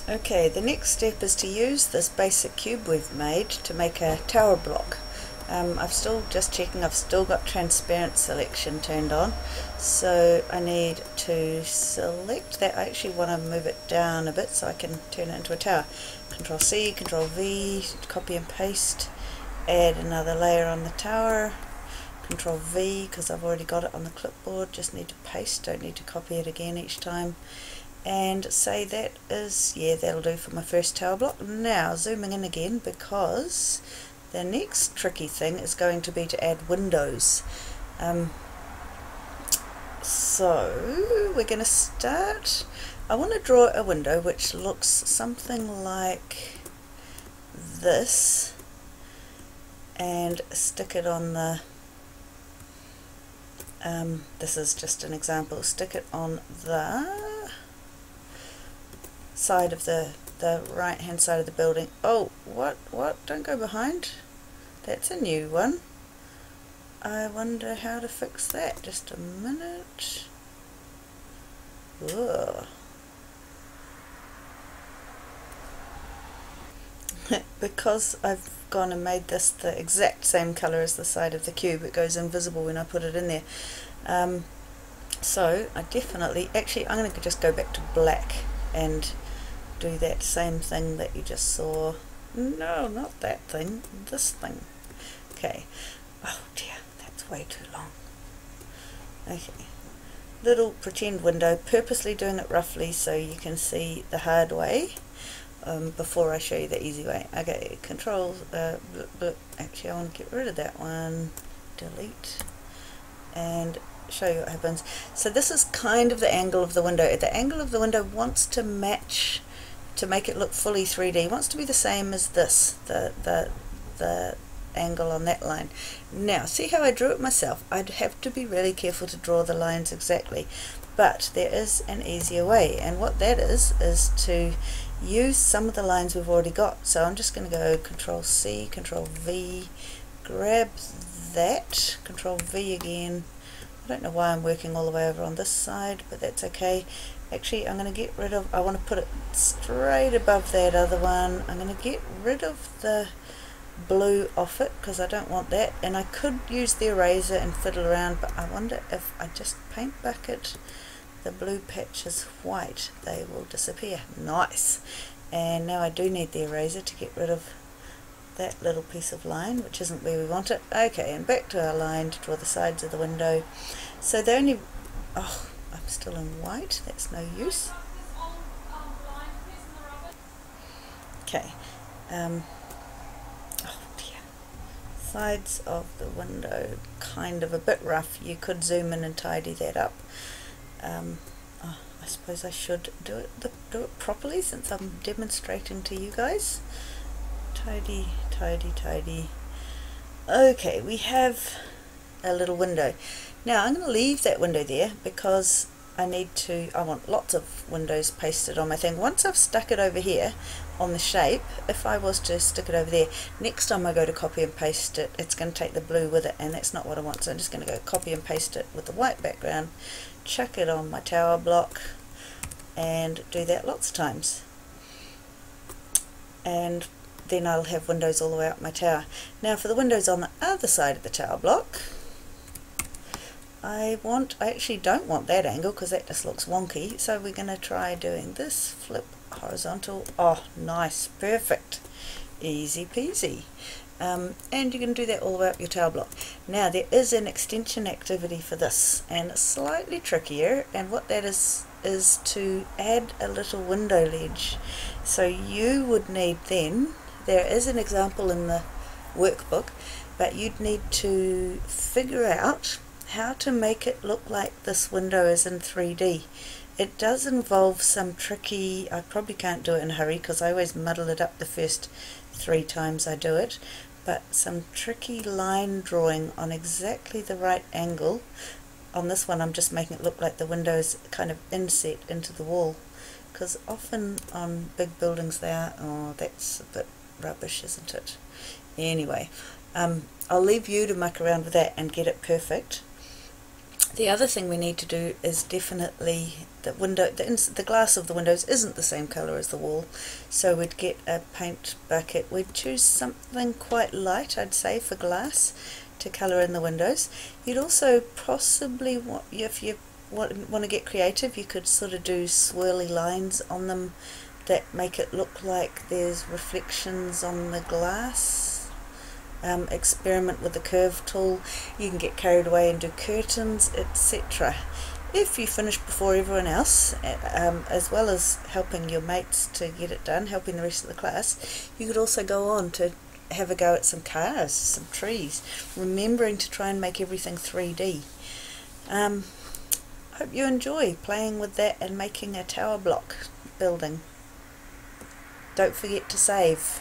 Okay, the next step is to use this basic cube we've made to make a tower block. I've still just checking, I've still got transparent selection turned on, so I need to select that. I actually want to move it down a bit so I can turn it into a tower. Control C, Control V, copy and paste, add another layer on the tower, Control V because I've already got it on the clipboard, just need to paste, don't need to copy it again each time, and say that is, yeah, that'll do for my first tower block. Now zooming in again, because the next tricky thing is going to be to add windows. So we're going to start, I want to draw a window which looks something like this and stick it on the this is just an example, stick it on the side of the right hand side of the building. Oh, what, don't go behind, that's a new one. I wonder how to fix that, just a minute. Ugh. Because I've gone and made this the exact same colour as the side of the cube, it goes invisible when I put it in there. So I definitely, actually I'm going to just go back to black and do that same thing that you just saw. No, not that thing, this thing. Okay, oh dear, that's way too long. Okay, little pretend window, purposely doing it roughly so you can see the hard way before I show you the easy way. Okay, control, actually I want to get rid of that one, delete, and show you what happens. So this is kind of the angle of the window. The angle of the window wants to match, to make it look fully 3D, wants to be the same as this, the angle on that line. Now see how I drew it myself? I'd have to be really careful to draw the lines exactly, but there is an easier way, and what that is to use some of the lines we've already got. So I'm just going to go Control C, Control V, grab that, Control V again. I don't know why I'm working all the way over on this side, but that's okay. Actually I'm going to get rid of, I want to put it straight above that other one. I'm going to get rid of the blue off it because I don't want that, and I could use the eraser and fiddle around, but I wonder if I just paint bucket the blue patches white, they will disappear. Nice. And now I do need the eraser to get rid of that little piece of line, which isn't where we want it. Okay, and back to our line to draw the sides of the window. So the only, oh, I'm still in white, that's no use. Okay, oh dear, sides of the window, kind of a bit rough. You could zoom in and tidy that up. Oh, I suppose I should do it properly since I'm demonstrating to you guys. Tidy, tidy, tidy. Okay, we have a little window. Now I'm going to leave that window there because I want lots of windows pasted on my thing. Once I've stuck it over here on the shape, if I was to stick it over there, next time I go to copy and paste it, it's going to take the blue with it, and that's not what I want. So I'm just going to go copy and paste it with the white background, chuck it on my tower block, and do that lots of times. And then I'll have windows all the way up my tower. Now for the windows on the other side of the tower block, I actually don't want that angle because that just looks wonky, so we're going to try doing this, flip horizontal. Oh nice, perfect, easy peasy. And you can do that all the way up your tower block. Now there is an extension activity for this, and it's slightly trickier, and what that is to add a little window ledge. So you would need then, there is an example in the workbook, but you'd need to figure out how to make it look like this window is in 3D. It does involve some tricky, I probably can't do it in a hurry because I always muddle it up the first 3 times I do it, but some tricky line drawing on exactly the right angle. On this one I'm just making it look like the window is kind of inset into the wall, because often on big buildings they are, oh that's a bit rubbish, isn't it? Anyway, I'll leave you to muck around with that and get it perfect. The other thing we need to do is definitely the glass of the windows isn't the same colour as the wall, so we'd get a paint bucket. We'd choose something quite light, I'd say, for glass to colour in the windows. You'd also possibly want, if you want to get creative, you could sort of do swirly lines on them that make it look like there's reflections on the glass. Experiment with the curve tool. You can get carried away and do curtains, etc. If you finish before everyone else, as well as helping your mates to get it done, helping the rest of the class, you could also go on to have a go at some cars, some trees, remembering to try and make everything 3D. Hope you enjoy playing with that and making a tower block building. Don't forget to save.